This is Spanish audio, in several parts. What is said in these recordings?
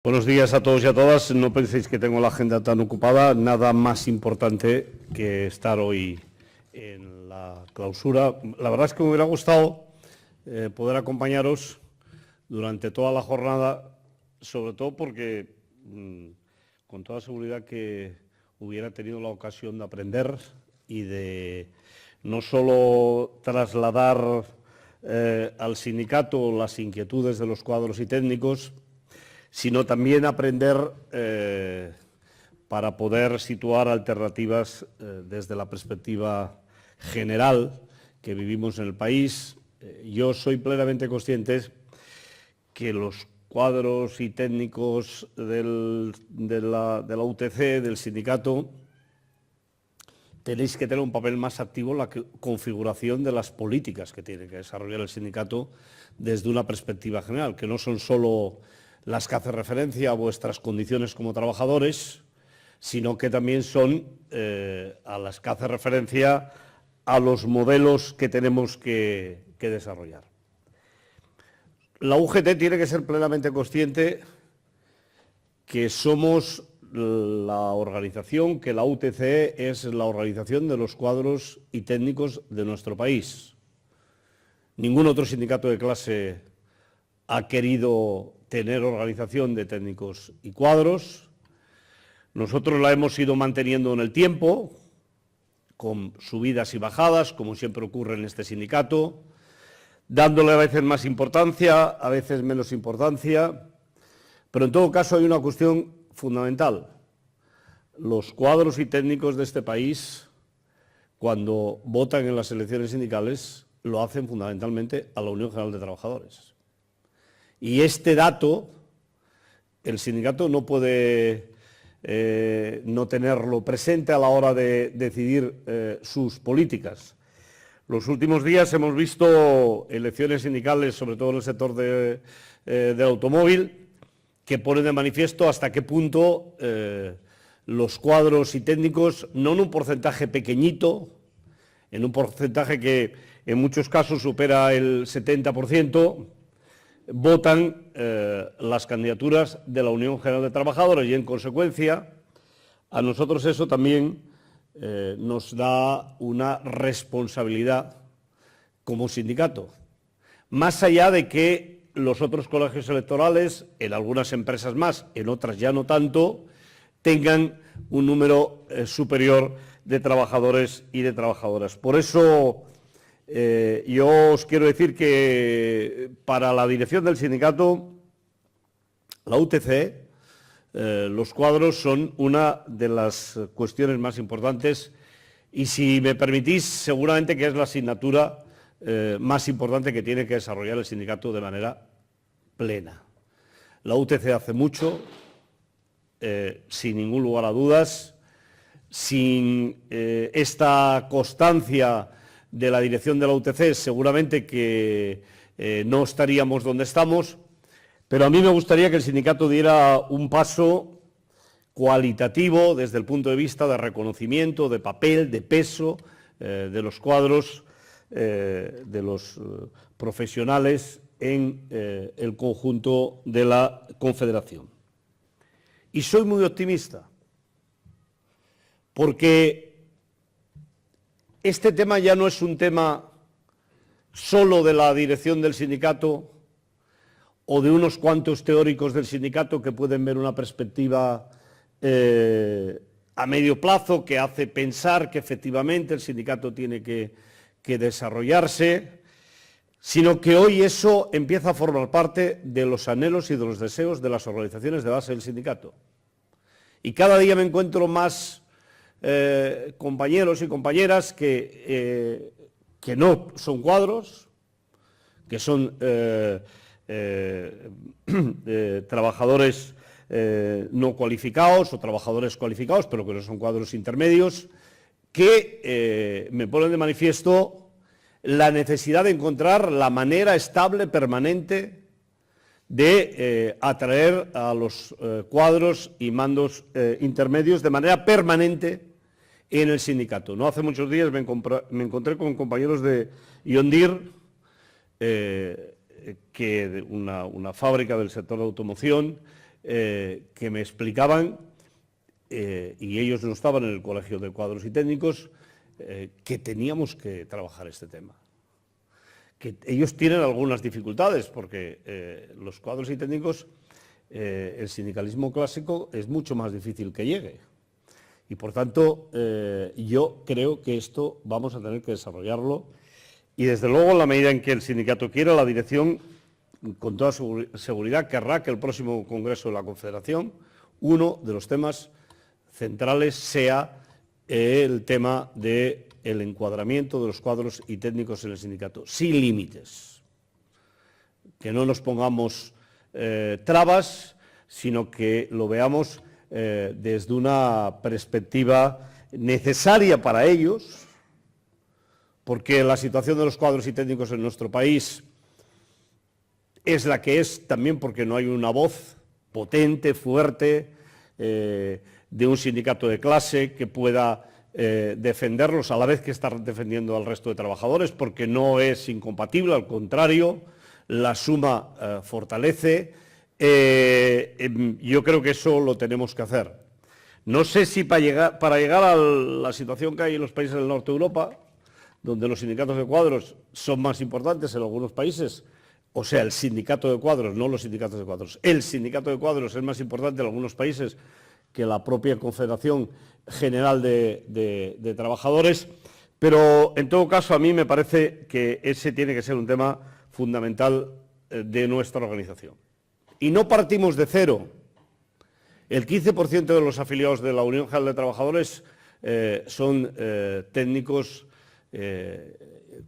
Buenos días a todos y a todas. No penséis que tengo la agenda tan ocupada. Nada más importante que estar hoy en la clausura. La verdad es que me hubiera gustado poder acompañaros durante toda la jornada, sobre todo porque con toda seguridad que hubiera tenido la ocasión de aprender y de no solo trasladar al sindicato las inquietudes de los cuadros y técnicos, sino también aprender para poder situar alternativas desde la perspectiva general que vivimos en el país. Yo soy plenamente consciente que los cuadros y técnicos de la UTC, del sindicato, tenéis que tener un papel más activo en la configuración de las políticas que tiene que desarrollar el sindicato desde una perspectiva general, que no son solo las que hacen referencia a vuestras condiciones como trabajadores, sino que también son a las que hace referencia a los modelos que tenemos que desarrollar. La UGT tiene que ser plenamente consciente que somos la organización, que la UTC es la organización de los cuadros y técnicos de nuestro país. Ningún otro sindicato de clase ha querido tener organización de técnicos y cuadros. Nosotros la hemos ido manteniendo en el tiempo, con subidas y bajadas, como siempre ocurre en este sindicato, dándole a veces más importancia, a veces menos importancia, pero en todo caso hay una cuestión fundamental. Los cuadros y técnicos de este país, cuando votan en las elecciones sindicales, lo hacen fundamentalmente a la Unión General de Trabajadores. Y este dato, el sindicato no puede no tenerlo presente a la hora de decidir sus políticas. Los últimos días hemos visto elecciones sindicales, sobre todo en el sector del automóvil, que ponen de manifiesto hasta qué punto los cuadros y técnicos, no en un porcentaje pequeñito, en un porcentaje que en muchos casos supera el 70%, votan las candidaturas de la Unión General de Trabajadores y, en consecuencia, a nosotros eso también nos da una responsabilidad como sindicato. Más allá de que los otros colegios electorales, en algunas empresas más, en otras ya no tanto, tengan un número superior de trabajadores y de trabajadoras. Por eso yo os quiero decir que para la dirección del sindicato, la UTC, los cuadros son una de las cuestiones más importantes y, si me permitís, seguramente que es la asignatura más importante que tiene que desarrollar el sindicato de manera plena. La UTC hace mucho, sin ningún lugar a dudas, sin esta constancia de la dirección de la UTC seguramente que no estaríamos donde estamos, pero a mí me gustaría que el sindicato diera un paso cualitativo desde el punto de vista de reconocimiento, de papel, de peso de los cuadros, de los profesionales en el conjunto de la Confederación. Y soy muy optimista, porque este tema ya no es un tema solo de la dirección del sindicato o de unos cuantos teóricos del sindicato que pueden ver una perspectiva a medio plazo que hace pensar que efectivamente el sindicato tiene que desarrollarse, sino que hoy eso empieza a formar parte de los anhelos y de los deseos de las organizaciones de base del sindicato. Y cada día me encuentro más compañeros y compañeras que no son cuadros, que son trabajadores no cualificados o trabajadores cualificados, pero que no son cuadros intermedios, que me ponen de manifiesto la necesidad de encontrar la manera estable, permanente, de atraer a los cuadros y mandos intermedios de manera permanente en el sindicato. No hace muchos días me encontré con compañeros de Yondir, que una fábrica del sector de automoción, que me explicaban, y ellos no estaban en el Colegio de Cuadros y Técnicos, que teníamos que trabajar este tema. Que ellos tienen algunas dificultades, porque los cuadros y técnicos, el sindicalismo clásico es mucho más difícil que llegue. Y por tanto, yo creo que esto vamos a tener que desarrollarlo, y desde luego, en la medida en que el sindicato quiera, la dirección, con toda seguridad, querrá que el próximo Congreso de la Confederación, uno de los temas centrales sea el tema del encuadramiento de los cuadros y técnicos en el sindicato, sin límites. Que no nos pongamos trabas, sino que lo veamos desde una perspectiva necesaria para ellos, porque la situación de los cuadros y técnicos en nuestro país es la que es, también porque no hay una voz potente, fuerte, de un sindicato de clase que pueda defenderlos a la vez que está defendiendo al resto de trabajadores, porque no es incompatible, al contrario, la suma fortalece. Yo creo que eso lo tenemos que hacer. No sé si para llegar a la situación que hay en los países del norte de Europa, donde los sindicatos de cuadros son más importantes en algunos países, o sea, el sindicato de cuadros, no los sindicatos de cuadros, el sindicato de cuadros es más importante en algunos países que la propia Confederación General de Trabajadores, pero en todo caso a mí me parece que ese tiene que ser un tema fundamental de nuestra organización. Y no partimos de cero. El 15% de los afiliados de la Unión General de Trabajadores son técnicos,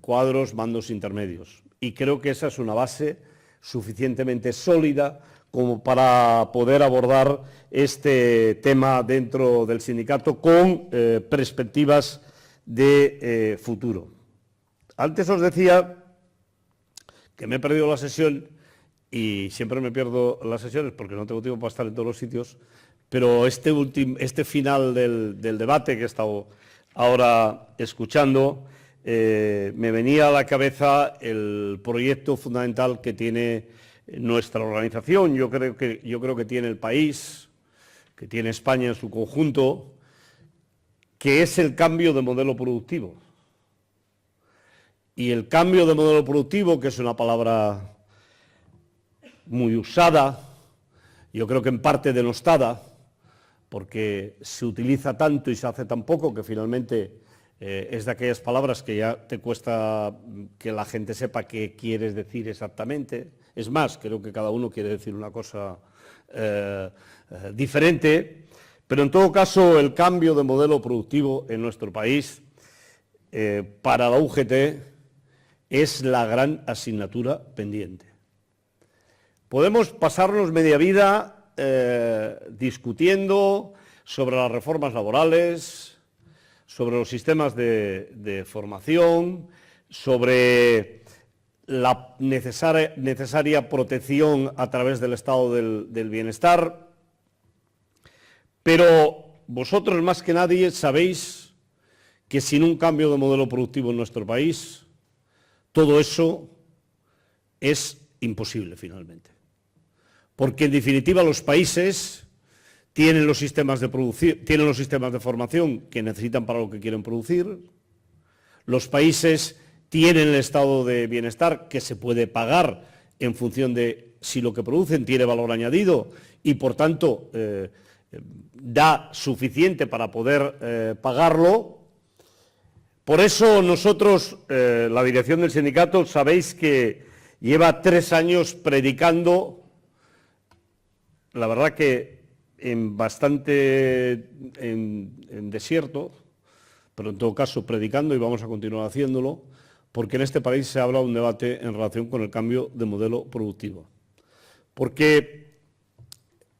cuadros, mandos intermedios. Y creo que esa es una base suficientemente sólida como para poder abordar este tema dentro del sindicato con perspectivas de futuro. Antes os decía que me he perdido la sesión, y siempre me pierdo las sesiones porque no tengo tiempo para estar en todos los sitios, pero este final del debate que he estado ahora escuchando, me venía a la cabeza el proyecto fundamental que tiene nuestra organización. Yo creo que tiene el país, que tiene España en su conjunto, que es el cambio de modelo productivo. Y el cambio de modelo productivo, que es una palabra muy usada, yo creo que en parte denostada, porque se utiliza tanto y se hace tan poco que finalmente es de aquellas palabras que ya te cuesta que la gente sepa qué quieres decir exactamente. Es más, creo que cada uno quiere decir una cosa diferente, pero en todo caso el cambio de modelo productivo en nuestro país para la UGT es la gran asignatura pendiente. Podemos pasarnos media vida discutiendo sobre las reformas laborales, sobre los sistemas de formación, sobre la necesaria protección a través del estado del bienestar, pero vosotros más que nadie sabéis que sin un cambio de modelo productivo en nuestro país, todo eso es imposible finalmente. Porque en definitiva los países tienen los sistemas de formación que necesitan para lo que quieren producir, los países tienen el estado de bienestar que se puede pagar en función de si lo que producen tiene valor añadido y por tanto da suficiente para poder pagarlo. Por eso nosotros, la dirección del sindicato, sabéis que lleva 3 años predicando, la verdad que en desierto, pero en todo caso predicando, y vamos a continuar haciéndolo, porque en este país se habla un debate en relación con el cambio de modelo productivo. Porque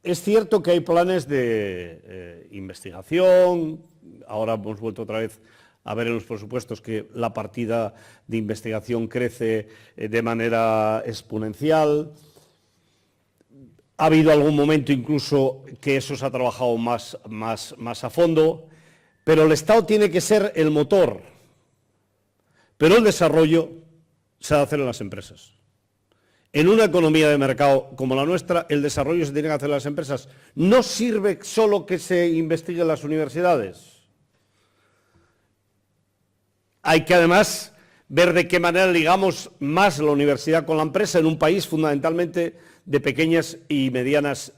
es cierto que hay planes de investigación, ahora hemos vuelto otra vez a ver en los presupuestos que la partida de investigación crece de manera exponencial. Ha habido algún momento incluso que eso se ha trabajado más a fondo, pero el Estado tiene que ser el motor, pero el desarrollo se ha de hacer en las empresas. En una economía de mercado como la nuestra, el desarrollo se tiene que hacer en las empresas. No sirve solo que se investigue en las universidades. Hay que además ver de qué manera ligamos más la universidad con la empresa en un país fundamentalmente de pequeñas y medianas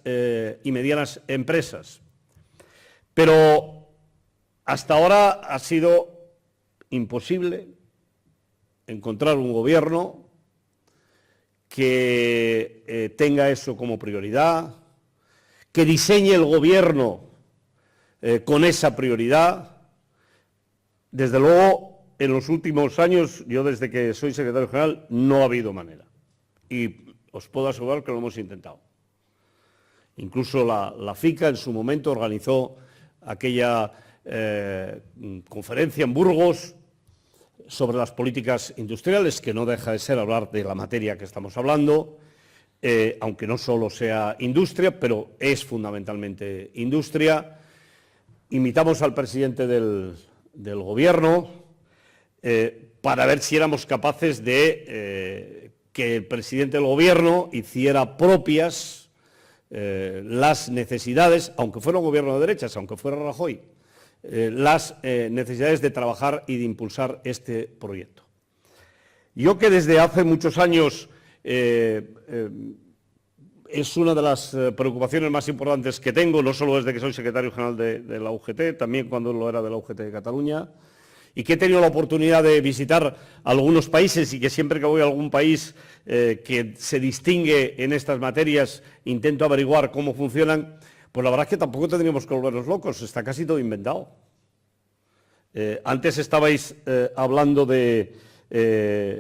empresas. Pero hasta ahora ha sido imposible encontrar un gobierno que tenga eso como prioridad, que diseñe el gobierno con esa prioridad. Desde luego, en los últimos años, yo desde que soy secretario general, no ha habido manera. Y os puedo asegurar que lo hemos intentado. Incluso la FICA en su momento organizó aquella conferencia en Burgos sobre las políticas industriales, que no deja de ser hablar de la materia que estamos hablando, aunque no solo sea industria, pero es fundamentalmente industria. Invitamos al presidente del Gobierno para ver si éramos capaces de que el presidente del Gobierno hiciera propias las necesidades, aunque fuera un gobierno de derechas, aunque fuera Rajoy, las necesidades de trabajar y de impulsar este proyecto. Yo, que desde hace muchos años es una de las preocupaciones más importantes que tengo, no solo desde que soy secretario general de la UGT, también cuando lo era de la UGT de Cataluña, y que he tenido la oportunidad de visitar algunos países y que siempre que voy a algún país que se distingue en estas materias intento averiguar cómo funcionan. Pues la verdad es que tampoco tendríamos que volvernos locos, está casi todo inventado. Antes estabais hablando de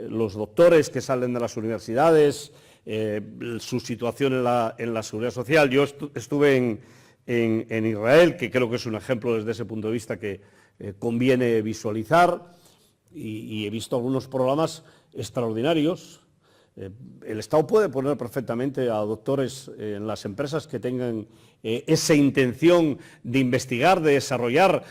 los doctores que salen de las universidades, su situación en la seguridad social. Yo estuve en Israel, que creo que es un ejemplo desde ese punto de vista que conviene visualizar, y he visto algunos programas extraordinarios. El Estado puede poner perfectamente a doctores en las empresas que tengan esa intención de investigar, de desarrollar,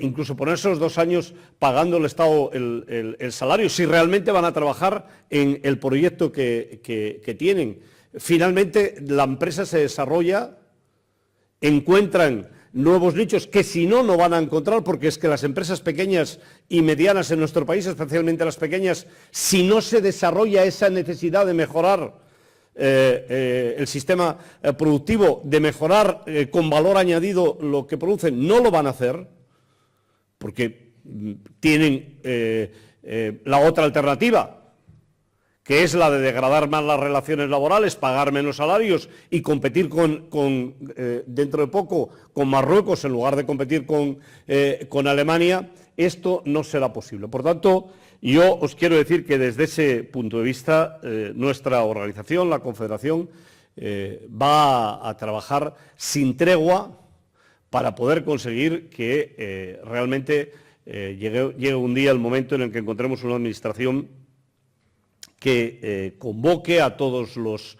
incluso ponerse los 2 años pagando el Estado el salario, si realmente van a trabajar en el proyecto que tienen. Finalmente, la empresa se desarrolla, encuentran nuevos nichos que si no, no van a encontrar, porque es que las empresas pequeñas y medianas en nuestro país, especialmente las pequeñas, si no se desarrolla esa necesidad de mejorar el sistema productivo, de mejorar con valor añadido lo que producen, no lo van a hacer, porque tienen la otra alternativa, que es la de degradar más las relaciones laborales, pagar menos salarios y competir dentro de poco con Marruecos en lugar de competir con Alemania. Esto no será posible. Por tanto, yo os quiero decir que desde ese punto de vista nuestra organización, la Confederación, va a trabajar sin tregua para poder conseguir que realmente llegue un día el momento en el que encontremos una administración que convoque a todos los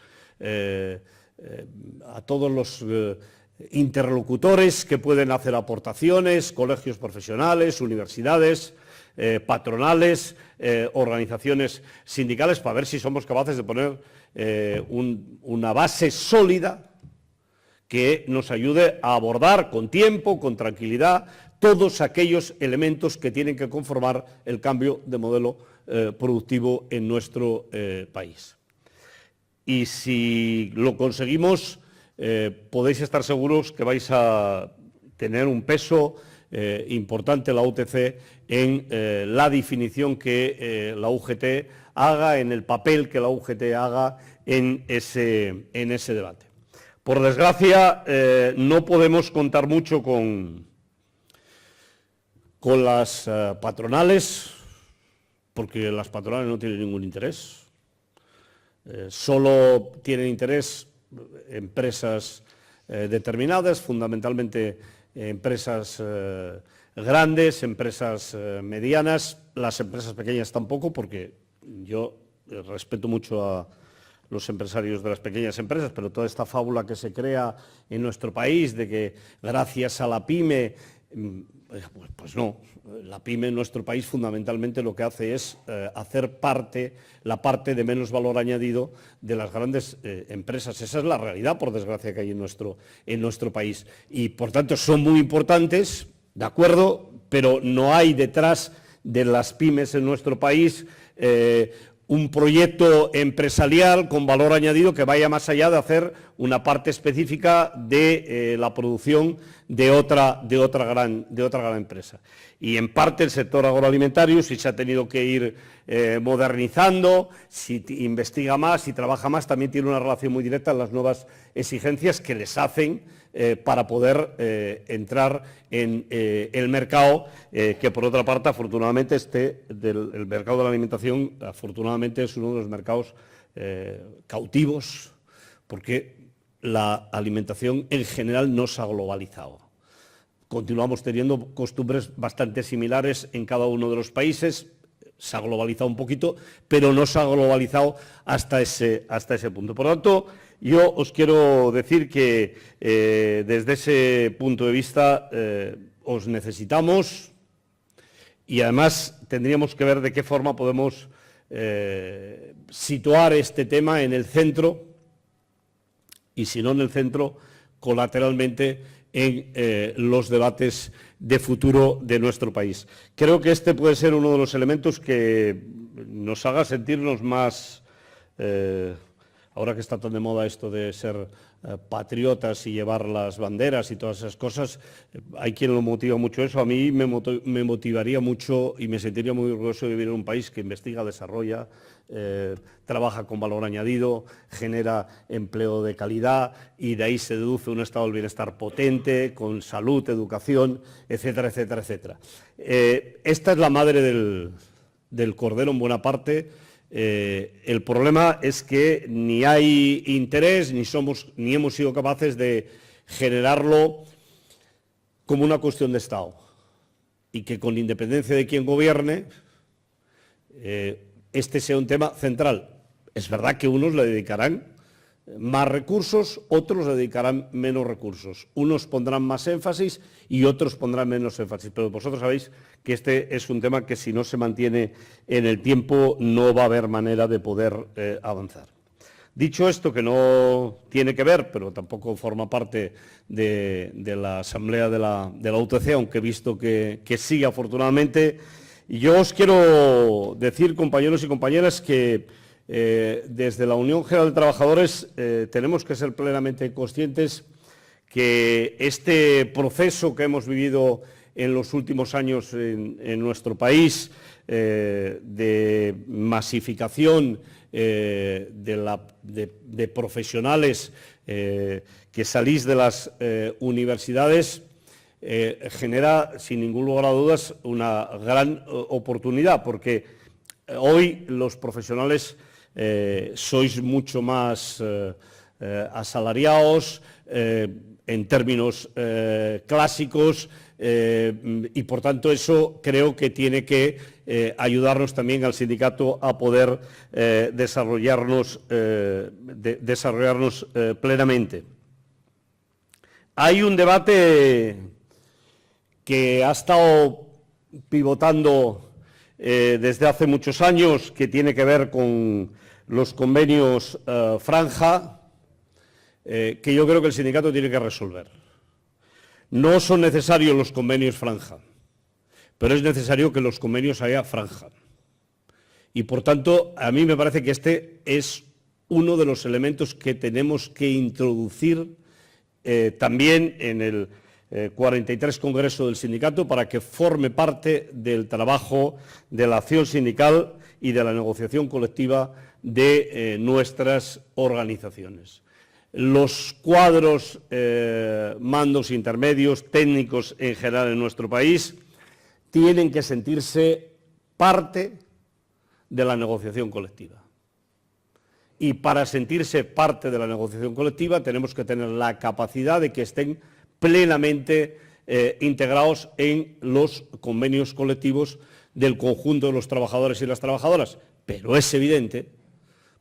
interlocutores que pueden hacer aportaciones, colegios profesionales, universidades, patronales, organizaciones sindicales, para ver si somos capaces de poner una base sólida que nos ayude a abordar con tiempo, con tranquilidad, todos aquellos elementos que tienen que conformar el cambio de modelo productivo en nuestro país. Y si lo conseguimos, podéis estar seguros que vais a tener un peso importante la UTC en la definición que la UGT haga, en el papel que la UGT haga en ese debate. Por desgracia, no podemos contar mucho con las patronales, porque las patronales no tienen ningún interés. Solo tienen interés empresas determinadas, fundamentalmente empresas grandes, empresas medianas, las empresas pequeñas tampoco, porque yo respeto mucho a los empresarios de las pequeñas empresas, pero toda esta fábula que se crea en nuestro país de que gracias a la pyme Pues no, la pyme en nuestro país fundamentalmente lo que hace es hacer la parte de menos valor añadido de las grandes empresas. Esa es la realidad, por desgracia, que hay en nuestro país. Y, por tanto, son muy importantes, de acuerdo, pero no hay detrás de las pymes en nuestro país un proyecto empresarial con valor añadido que vaya más allá de hacer una parte específica de la producción de otra gran empresa. Y en parte el sector agroalimentario, si se ha tenido que ir modernizando, si investiga más, si trabaja más, también tiene una relación muy directa en las nuevas exigencias que les hacen para poder entrar en el mercado, que por otra parte, afortunadamente, el mercado de la alimentación, afortunadamente, es uno de los mercados cautivos, porque la alimentación en general no se ha globalizado. Continuamos teniendo costumbres bastante similares en cada uno de los países. Se ha globalizado un poquito, pero no se ha globalizado hasta ese punto. Por lo tanto, yo os quiero decir que desde ese punto de vista os necesitamos y además tendríamos que ver de qué forma podemos situar este tema en el centro y, si no en el centro, colateralmente en los debates de futuro de nuestro país. Creo que este puede ser uno de los elementos que nos haga sentirnos más, ahora que está tan de moda esto de ser patriotas y llevar las banderas y todas esas cosas, hay quien lo motiva mucho eso. A mí me motivaría mucho y me sentiría muy orgulloso de vivir en un país que investiga, desarrolla, trabaja con valor añadido, genera empleo de calidad y de ahí se deduce un estado del bienestar potente, con salud, educación, etcétera, etcétera, etcétera. Esta es la madre del cordero en buena parte. El problema es que ni hay interés ni hemos sido capaces de generarlo como una cuestión de Estado y que, con independencia de quién gobierne, este sea un tema central. Es verdad que unos le dedicarán más recursos, otros le dedicarán menos recursos. Unos pondrán más énfasis y otros pondrán menos énfasis. Pero vosotros sabéis que este es un tema que, si no se mantiene en el tiempo, no va a haber manera de poder avanzar. Dicho esto, que no tiene que ver, pero tampoco forma parte de la asamblea de la UTC, aunque he visto que sigue, afortunadamente, yo os quiero decir, compañeros y compañeras, que desde la Unión General de Trabajadores tenemos que ser plenamente conscientes que este proceso que hemos vivido en los últimos años en nuestro país, de masificación de profesionales que salís de las universidades, genera, sin ningún lugar a dudas, una gran oportunidad, porque hoy los profesionales sois mucho más asalariados en términos clásicos, y por tanto eso creo que tiene que ayudarnos también al sindicato a poder desarrollarnos plenamente. Hay un debate que ha estado pivotando desde hace muchos años, que tiene que ver con los convenios franja, que yo creo que el sindicato tiene que resolver. No son necesarios los convenios franja, pero es necesario que los convenios haya franja. Y, por tanto, a mí me parece que este es uno de los elementos que tenemos que introducir también en el 43 Congreso del Sindicato, para que forme parte del trabajo de la acción sindical y de la negociación colectiva de nuestras organizaciones. Los cuadros, mandos intermedios, técnicos en general en nuestro país, tienen que sentirse parte de la negociación colectiva. Y para sentirse parte de la negociación colectiva tenemos que tener la capacidad de que estén plenamente integrados en los convenios colectivos del conjunto de los trabajadores y las trabajadoras. Pero es evidente,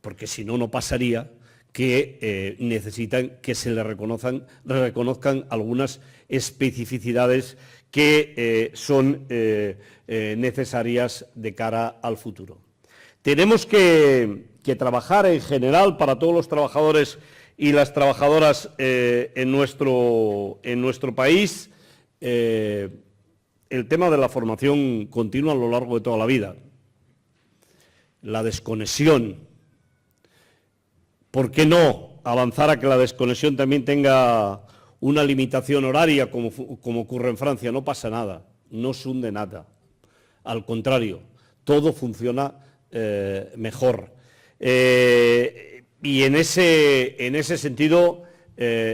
porque si no, no pasaría, que necesitan que se les reconozcan algunas especificidades que son necesarias de cara al futuro. Tenemos que trabajar en general para todos los trabajadores y las trabajadoras en nuestro país el tema de la formación continua a lo largo de toda la vida, la desconexión. ¿Por qué no avanzar a que la desconexión también tenga una limitación horaria como ocurre en Francia? No pasa nada, no se hunde nada. Al contrario, todo funciona mejor. Y en ese sentido,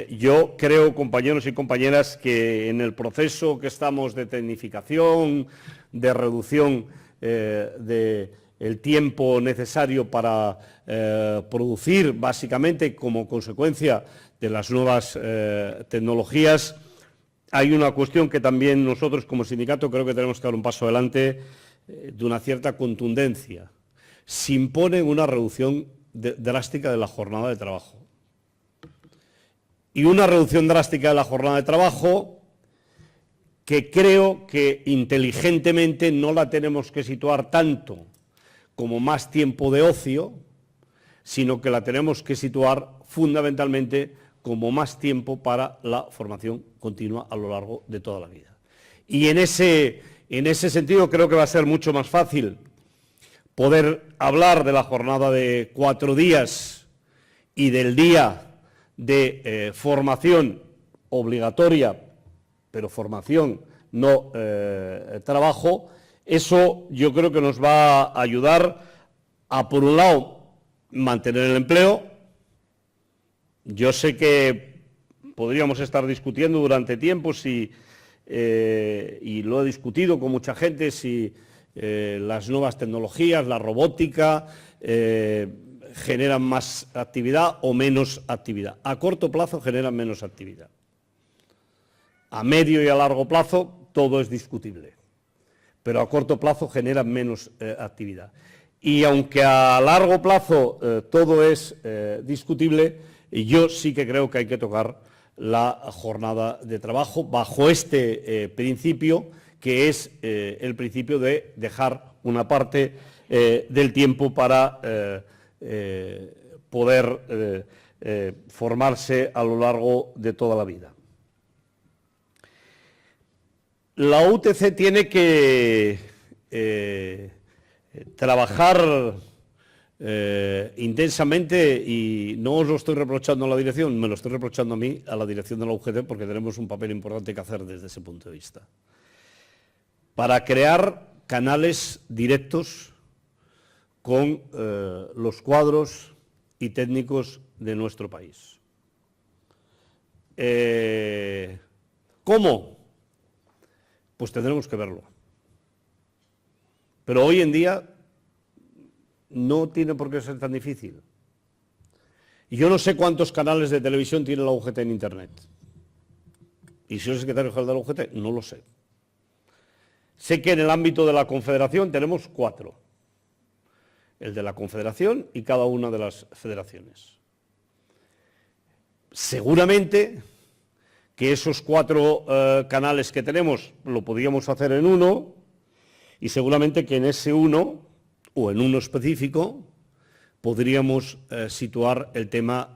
yo creo, compañeros y compañeras, que en el proceso que estamos de tecnificación, de reducción del tiempo necesario para producir, básicamente como consecuencia de las nuevas tecnologías, hay una cuestión que también nosotros como sindicato creo que tenemos que dar un paso adelante de una cierta contundencia. Se impone una reducción drástica de la jornada de trabajo. Y una reducción drástica de la jornada de trabajo que creo que inteligentemente no la tenemos que situar tanto como más tiempo de ocio, sino que la tenemos que situar fundamentalmente como más tiempo para la formación continua a lo largo de toda la vida. Y en ese sentido creo que va a ser mucho más fácil poder hablar de la jornada de 4 días y del día de formación obligatoria, pero formación, no trabajo. Eso yo creo que nos va a ayudar a, por un lado, mantener el empleo. Yo sé que podríamos estar discutiendo durante tiempo y lo he discutido con mucha gente, si las nuevas tecnologías, la robótica, generan más actividad o menos actividad. A corto plazo generan menos actividad. A medio y a largo plazo todo es discutible, pero a corto plazo generan menos actividad. Y aunque a largo plazo todo es discutible, yo sí que creo que hay que tocar la jornada de trabajo bajo este principio, que es el principio de dejar una parte del tiempo para poder formarse a lo largo de toda la vida. La UTC tiene que trabajar intensamente, y no os lo estoy reprochando a la dirección, me lo estoy reprochando a mí, a la dirección de la UGT, porque tenemos un papel importante que hacer desde ese punto de vista, para crear canales directos con los cuadros y técnicos de nuestro país. ¿Cómo? Pues tendremos que verlo. Pero hoy en día no tiene por qué ser tan difícil. Y yo no sé cuántos canales de televisión tiene la UGT en Internet. Y si soy secretario general de la UGT, no lo sé. Sé que en el ámbito de la Confederación tenemos 4. El de la Confederación y cada una de las federaciones. Seguramente que esos 4 canales que tenemos lo podríamos hacer en uno, y seguramente que en ese uno, o en uno específico, podríamos situar el tema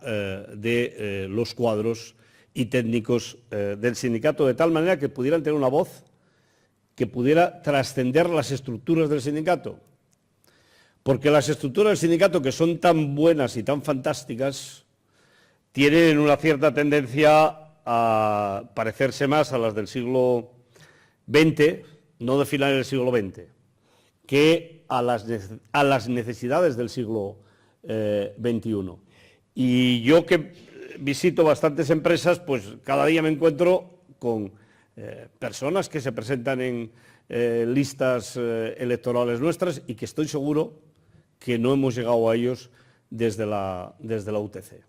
de los cuadros y técnicos del sindicato, de tal manera que pudieran tener una voz que pudiera trascender las estructuras del sindicato. Porque las estructuras del sindicato, que son tan buenas y tan fantásticas, tienen una cierta tendencia a parecerse más a las del siglo XX, no de finales del siglo XX, que a las necesidades del siglo XXI. Y yo, que visito bastantes empresas, pues cada día me encuentro con personas que se presentan en listas electorales nuestras, y que estoy seguro que no hemos llegado a ellos desde la UTC.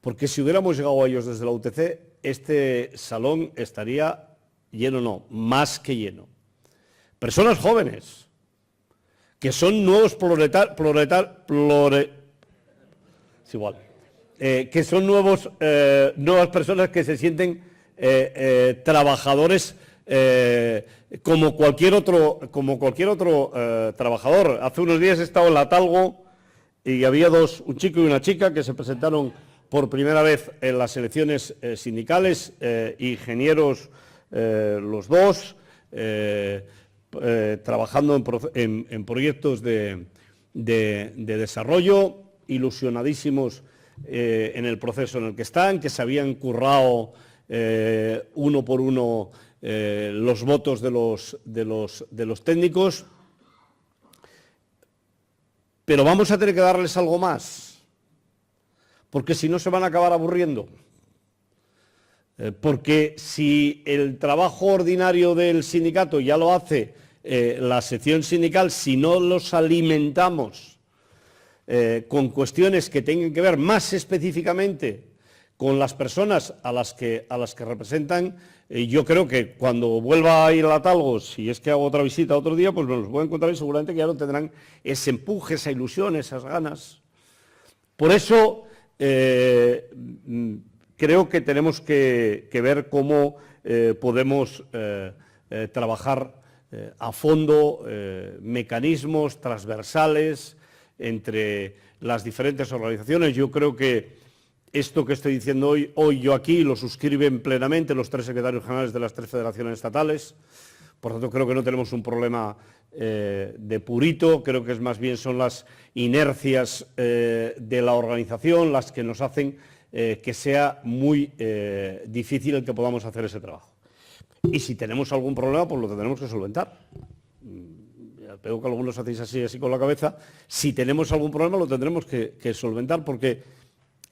Porque si hubiéramos llegado a ellos desde la UTC, este salón estaría lleno, no, más que lleno. Personas jóvenes, que son nuevos que son nuevas personas que se sienten trabajadores como cualquier otro trabajador. Hace unos días he estado en la Talgo y había un chico y una chica que se presentaron por primera vez en las elecciones sindicales, ingenieros los dos, trabajando en proyectos de desarrollo, ilusionadísimos en el proceso en el que están, que se habían currado uno por uno los votos de los técnicos, pero vamos a tener que darles algo más, porque si no se van a acabar aburriendo. Porque si el trabajo ordinario del sindicato ya lo hace la sección sindical, si no los alimentamos con cuestiones que tengan que ver más específicamente con las personas a las que representan, yo creo que cuando vuelva a ir a la Talgo, si es que hago otra visita otro día, pues me los voy a encontrar y seguramente que ya no tendrán ese empuje, esa ilusión, esas ganas. Por eso creo que tenemos que ver cómo podemos trabajar a fondo mecanismos transversales entre las diferentes organizaciones. Yo creo que esto que estoy diciendo hoy yo aquí lo suscriben plenamente los 3 secretarios generales de las 3 federaciones estatales. Por tanto, creo que no tenemos un problema de purito, creo que más bien son las inercias de la organización las que nos hacen que sea muy difícil el que podamos hacer ese trabajo. Y si tenemos algún problema, pues lo tendremos que solventar. Ya veo que algunos hacéis así con la cabeza. Si tenemos algún problema, lo tendremos que solventar, porque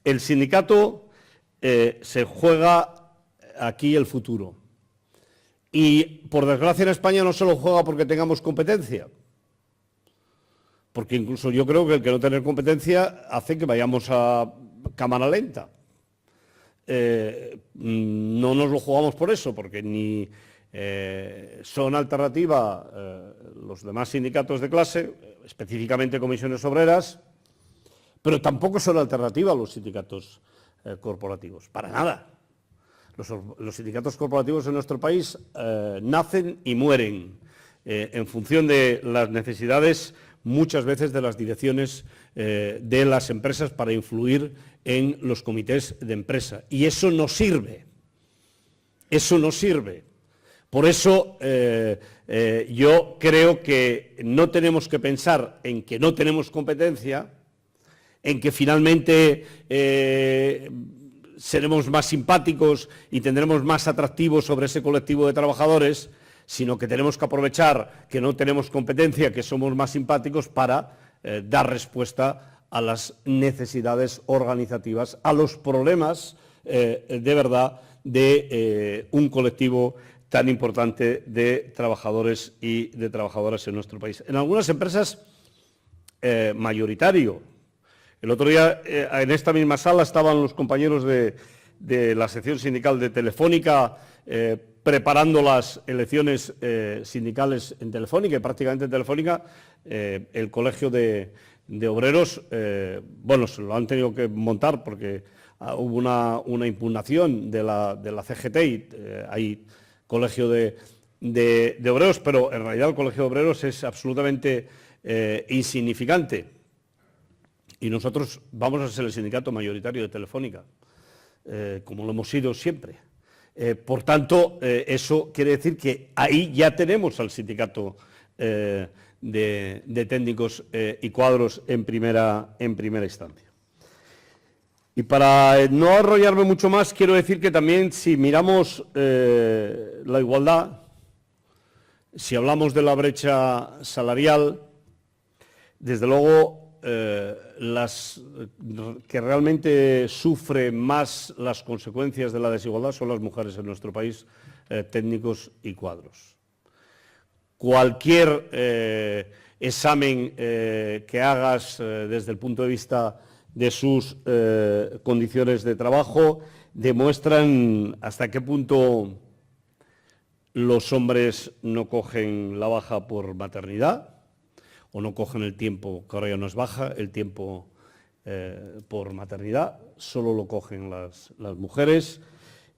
el sindicato se juega aquí el futuro. Y, por desgracia, en España no se lo juega porque tengamos competencia. Porque incluso yo creo que el que no tener competencia hace que vayamos a cámara lenta. No nos lo jugamos por eso, porque ni son alternativa los demás sindicatos de clase, específicamente comisiones obreras, pero tampoco son alternativa los sindicatos corporativos, para nada. Los sindicatos corporativos en nuestro país nacen y mueren en función de las necesidades, muchas veces, de las direcciones de las empresas para influir en los comités de empresa. Y eso no sirve. Eso no sirve. Por eso yo creo que no tenemos que pensar en que no tenemos competencia, en que finalmente seremos más simpáticos y tendremos más atractivos sobre ese colectivo de trabajadores, sino que tenemos que aprovechar que no tenemos competencia, que somos más simpáticos para dar respuesta a las necesidades organizativas, a los problemas de verdad de un colectivo tan importante de trabajadores y de trabajadoras en nuestro país. En algunas empresas mayoritario. El otro día en esta misma sala estaban los compañeros de la sección sindical de Telefónica preparando las elecciones sindicales en Telefónica, y prácticamente en Telefónica el Colegio de Obreros, bueno, se lo han tenido que montar porque hubo una impugnación de la CGT y hay Colegio de Obreros, pero en realidad el Colegio de Obreros es absolutamente insignificante. Y nosotros vamos a ser el sindicato mayoritario de Telefónica, como lo hemos sido siempre. Por tanto, eso quiere decir que ahí ya tenemos al sindicato de técnicos y cuadros en primera instancia. Y para no enrollarme mucho más, quiero decir que también, si miramos la igualdad, si hablamos de la brecha salarial, desde luego las que realmente sufren más las consecuencias de la desigualdad son las mujeres en nuestro país, técnicos y cuadros. Cualquier examen que hagas desde el punto de vista de sus condiciones de trabajo demuestran hasta qué punto los hombres no cogen la baja por maternidad, o no cogen el tiempo, que ahora ya no es baja, el tiempo por maternidad, solo lo cogen las mujeres.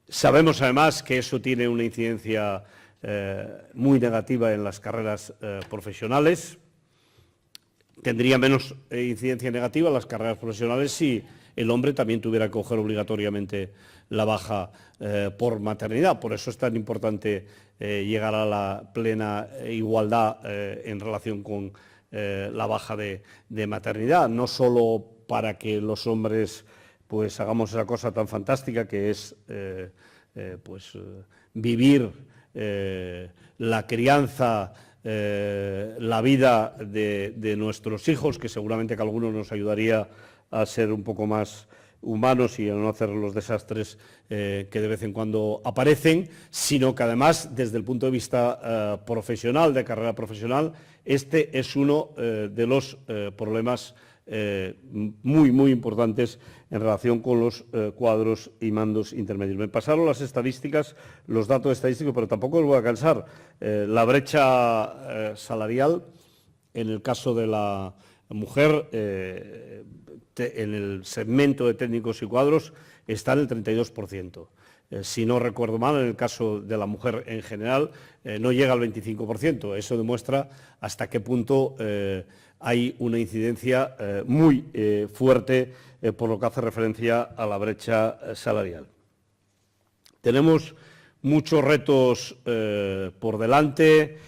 Sabemos además que eso tiene una incidencia muy negativa en las carreras profesionales. Tendría menos incidencia negativa en las carreras profesionales si el hombre también tuviera que coger obligatoriamente la baja por maternidad. Por eso es tan importante llegar a la plena igualdad en relación con la baja de maternidad, no solo para que los hombres pues hagamos esa cosa tan fantástica que es vivir la crianza, la vida de nuestros hijos, que seguramente que a algunos nos ayudaría a ser un poco más humanos y a no hacer los desastres que de vez en cuando aparecen, sino que además, desde el punto de vista profesional, de carrera profesional, este es uno de los problemas muy importantes en relación con los cuadros y mandos intermedios. Me pasaron las estadísticas, los datos estadísticos, pero tampoco os voy a cansar. La brecha salarial, en el caso de la mujer, en el segmento de técnicos y cuadros, está en el 32%. Si no recuerdo mal, en el caso de la mujer en general, no llega al 25%. Eso demuestra hasta qué punto hay una incidencia muy fuerte por lo que hace referencia a la brecha salarial. Tenemos muchos retos por delante.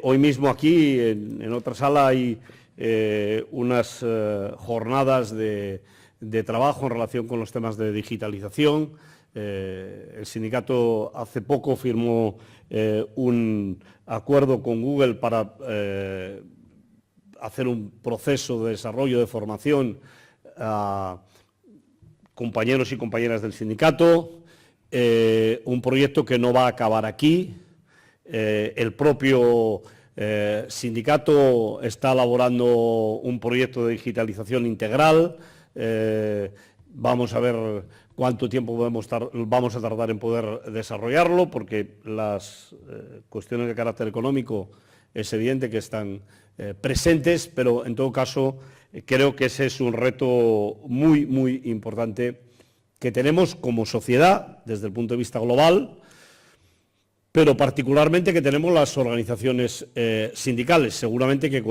Hoy mismo aquí, en otra sala, hay unas jornadas de trabajo en relación con los temas de digitalización. El sindicato hace poco firmó un acuerdo con Google para hacer un proceso de desarrollo de formación a compañeros y compañeras del sindicato, un proyecto que no va a acabar aquí. El propio sindicato está elaborando un proyecto de digitalización integral. Vamos a ver cuánto tiempo vamos a tardar en poder desarrollarlo, porque las cuestiones de carácter económico es evidente que están presentes, pero en todo caso creo que ese es un reto muy importante que tenemos como sociedad desde el punto de vista global, pero particularmente que tenemos las organizaciones sindicales. Seguramente que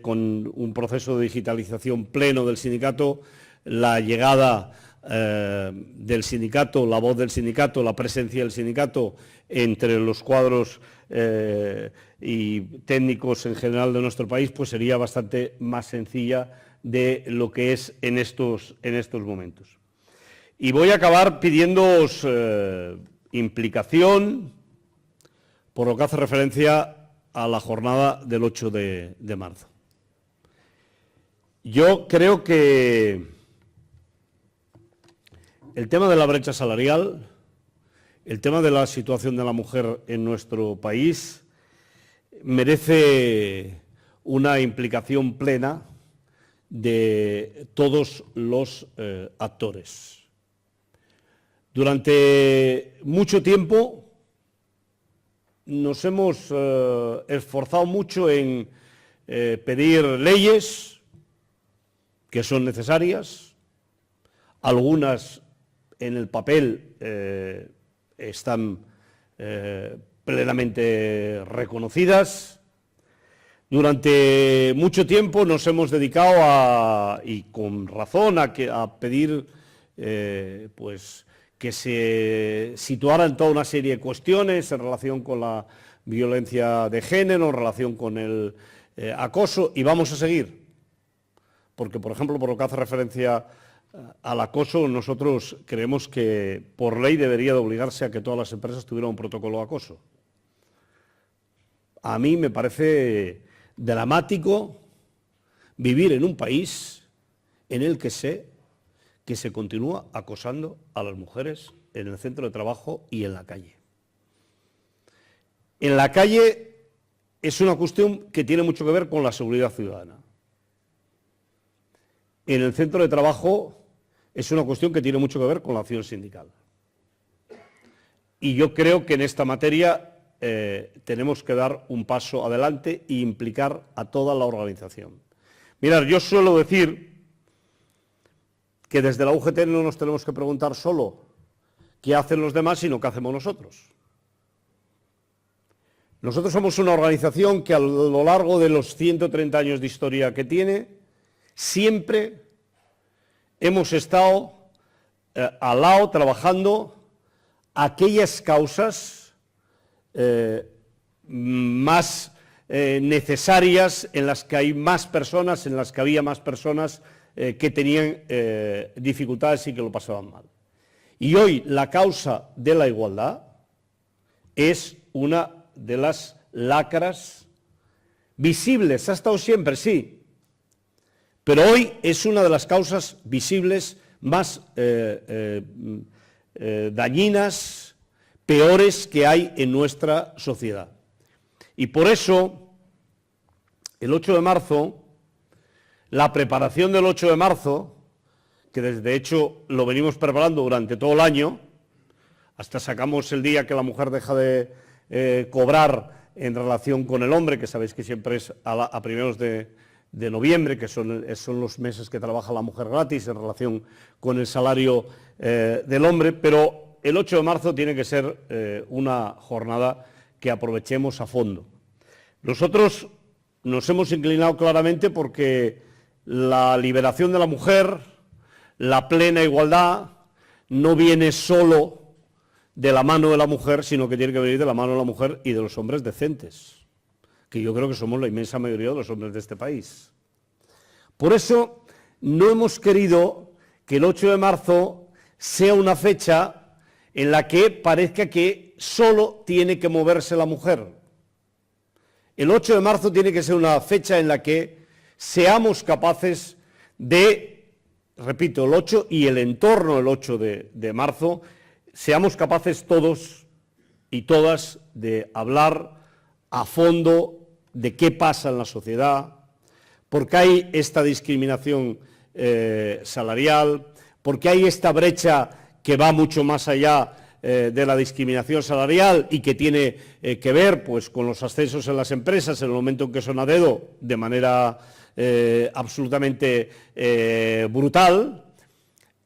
con un proceso de digitalización pleno del sindicato, la llegada del sindicato, la voz del sindicato, la presencia del sindicato entre los cuadros y técnicos en general de nuestro país, pues sería bastante más sencilla de lo que es en estos momentos. Y voy a acabar pidiéndoos implicación por lo que hace referencia a la jornada del 8 de marzo. Yo creo que el tema de la brecha salarial, el tema de la situación de la mujer en nuestro país, merece una implicación plena de todos los actores. Durante mucho tiempo nos hemos esforzado mucho en pedir leyes que son necesarias, algunas en el papel están plenamente reconocidas. Durante mucho tiempo nos hemos dedicado y con razón, a pedir pues que se situaran toda una serie de cuestiones en relación con la violencia de género, en relación con el acoso, y vamos a seguir. Porque, por ejemplo, por lo que hace referencia al acoso, nosotros creemos que por ley debería de obligarse a que todas las empresas tuvieran un protocolo de acoso. A mí me parece dramático vivir en un país en el que sé que se continúa acosando a las mujeres en el centro de trabajo y en la calle. En la calle es una cuestión que tiene mucho que ver con la seguridad ciudadana. En el centro de trabajo es una cuestión que tiene mucho que ver con la acción sindical. Y yo creo que en esta materia tenemos que dar un paso adelante e implicar a toda la organización. Mirad, yo suelo decir que desde la UGT no nos tenemos que preguntar solo qué hacen los demás, sino qué hacemos nosotros. Nosotros somos una organización que a lo largo de los 130 años de historia que tiene, siempre hemos estado al lado trabajando aquellas causas más necesarias, en las que hay más personas, en las que había más personas que tenían dificultades y que lo pasaban mal. Y hoy la causa de la igualdad es una de las lacras visibles. Ha estado siempre, sí, pero hoy es una de las causas visibles más dañinas, peores que hay en nuestra sociedad. Y por eso, el 8 de marzo, la preparación del 8 de marzo, que de hecho lo venimos preparando durante todo el año, hasta sacamos el día que la mujer deja de cobrar en relación con el hombre, que sabéis que siempre es a primeros de noviembre, que son los meses que trabaja la mujer gratis en relación con el salario del hombre, pero el 8 de marzo tiene que ser una jornada que aprovechemos a fondo. Nosotros nos hemos inclinado claramente porque la liberación de la mujer, la plena igualdad, no viene solo de la mano de la mujer, sino que tiene que venir de la mano de la mujer y de los hombres decentes, que yo creo que somos la inmensa mayoría de los hombres de este país. Por eso no hemos querido que el 8 de marzo sea una fecha en la que parezca que solo tiene que moverse la mujer. El 8 de marzo tiene que ser una fecha en la que seamos capaces de, repito, el 8 y el entorno del 8 de marzo, seamos capaces todos y todas de hablar a fondo de qué pasa en la sociedad, por qué hay esta discriminación salarial, por qué hay esta brecha que va mucho más allá de la discriminación salarial y que tiene que ver pues, con los ascensos en las empresas en el momento en que son a dedo de manera absolutamente brutal,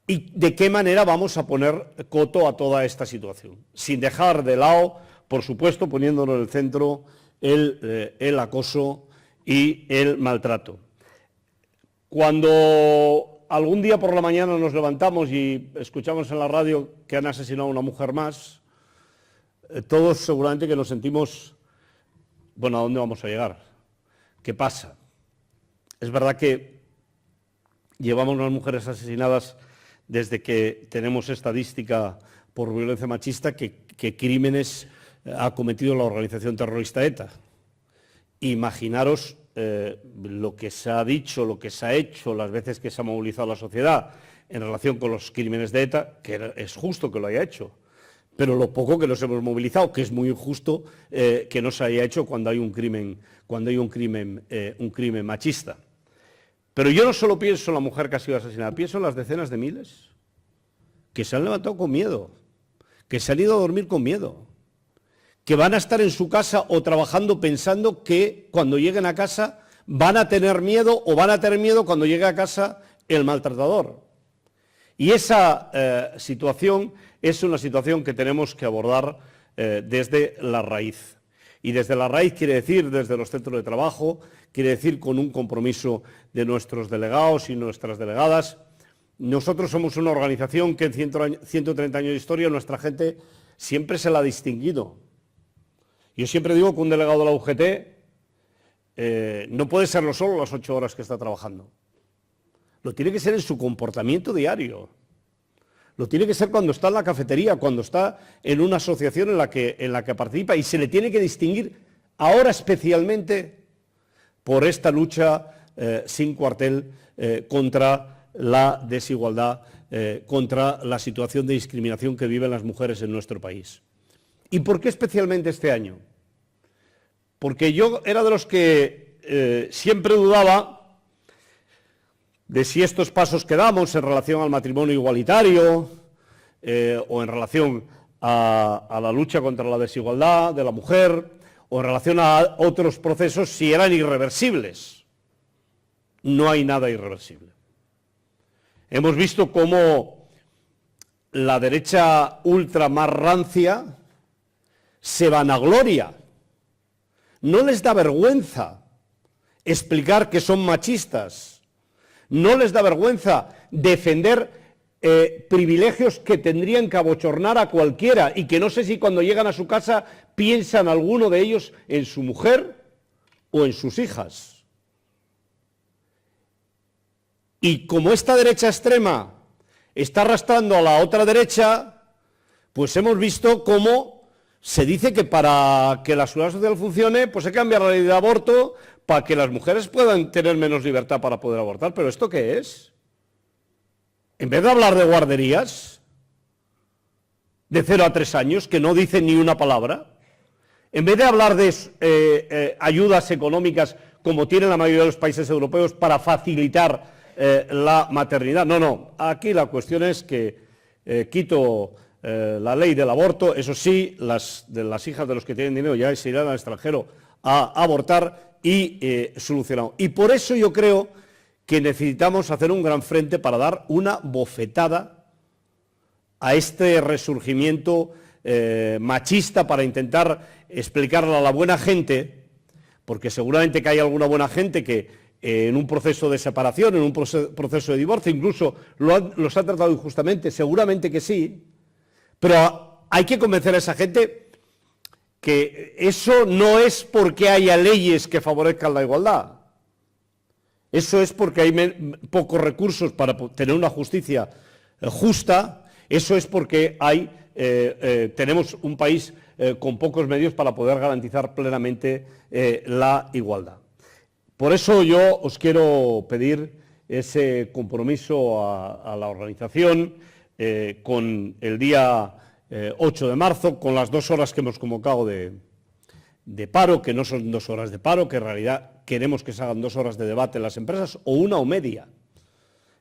y de qué manera vamos a poner coto a toda esta situación, sin dejar de lado, por supuesto, poniéndolo en el centro, el acoso y el maltrato. Cuando algún día por la mañana nos levantamos y escuchamos en la radio que han asesinado a una mujer más, todos seguramente que nos sentimos, bueno, ¿a dónde vamos a llegar? ¿Qué pasa? Es verdad que llevamos unas mujeres asesinadas desde que tenemos estadística por violencia machista que crímenes ha cometido la organización terrorista ETA. Imaginaros lo que se ha dicho, lo que se ha hecho, las veces que se ha movilizado la sociedad en relación con los crímenes de ETA, que es justo que lo haya hecho, pero lo poco que nos hemos movilizado, que es muy injusto que no se haya hecho cuando hay un crimen machista. Pero yo no solo pienso en la mujer que ha sido asesinada, pienso en las decenas de miles que se han levantado con miedo, que se han ido a dormir con miedo, que van a estar en su casa o trabajando pensando que cuando lleguen a casa van a tener miedo o van a tener miedo cuando llegue a casa el maltratador. Y esa situación es una situación que tenemos que abordar desde la raíz. Y desde la raíz quiere decir desde los centros de trabajo, quiere decir con un compromiso de nuestros delegados y nuestras delegadas. Nosotros somos una organización que en 130 años de historia nuestra gente siempre se la ha distinguido. Yo siempre digo que un delegado de la UGT no puede serlo solo las 8 horas que está trabajando. Lo tiene que ser en su comportamiento diario. Lo tiene que ser cuando está en la cafetería, cuando está en una asociación en la que participa, y se le tiene que distinguir ahora especialmente por esta lucha sin cuartel contra la desigualdad, contra la situación de discriminación que viven las mujeres en nuestro país. ¿Y por qué especialmente este año? Porque yo era de los que siempre dudaba de si estos pasos que damos en relación al matrimonio igualitario o en relación a la lucha contra la desigualdad de la mujer o en relación a otros procesos, si eran irreversibles. No hay nada irreversible. Hemos visto cómo la derecha ultra más rancia se vanagloria no les da vergüenza explicar que son machistas, no les da vergüenza defender privilegios que tendrían que abochornar a cualquiera y que no sé si cuando llegan a su casa piensan alguno de ellos en su mujer o en sus hijas. Y como esta derecha extrema está arrastrando a la otra derecha, pues hemos visto cómo se dice que para que la seguridad social funcione, pues hay que cambiar la ley de aborto para que las mujeres puedan tener menos libertad para poder abortar. ¿Pero esto qué es? En vez de hablar de guarderías de 0 a 3 años, que no dicen ni una palabra, en vez de hablar de ayudas económicas como tienen la mayoría de los países europeos para facilitar la maternidad, no, aquí la cuestión es que quito la ley del aborto, eso sí, las hijas de los que tienen dinero ya se irán al extranjero a abortar y solucionado. Y por eso yo creo que necesitamos hacer un gran frente para dar una bofetada a este resurgimiento machista, para intentar explicarle a la buena gente, porque seguramente que hay alguna buena gente que en un proceso de separación, en un proceso de divorcio, incluso los ha tratado injustamente, seguramente que sí, pero hay que convencer a esa gente que eso no es porque haya leyes que favorezcan la igualdad. Eso es porque hay pocos recursos para tener una justicia justa, eso es porque tenemos un país con pocos medios para poder garantizar plenamente la igualdad. Por eso yo os quiero pedir ese compromiso a la organización con el día 8 de marzo, con las 2 horas que hemos convocado de paro, que no son 2 horas de paro, que en realidad queremos que se hagan 2 horas de debate en las empresas, o 1 o media.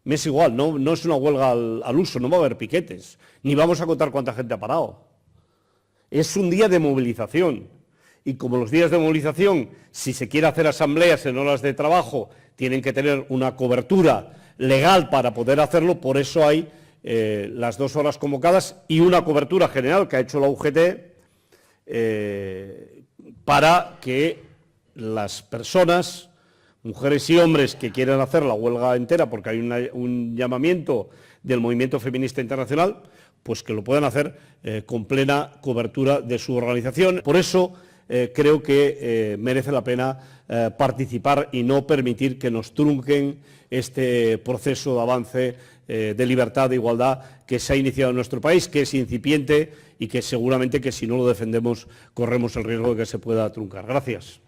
Me es igual, no es una huelga al uso, no va a haber piquetes, ni vamos a contar cuánta gente ha parado. Es un día de movilización, y como los días de movilización, si se quiere hacer asambleas en horas de trabajo, tienen que tener una cobertura legal para poder hacerlo, por eso hay las 2 horas convocadas y una cobertura general que ha hecho la UGT para que las personas, mujeres y hombres que quieran hacer la huelga entera, porque hay un llamamiento del movimiento feminista internacional, pues que lo puedan hacer con plena cobertura de su organización. Por eso creo que merece la pena participar y no permitir que nos trunquen este proceso de avance de libertad, de igualdad que se ha iniciado en nuestro país, que es incipiente y que seguramente que si no lo defendemos corremos el riesgo de que se pueda truncar. Gracias.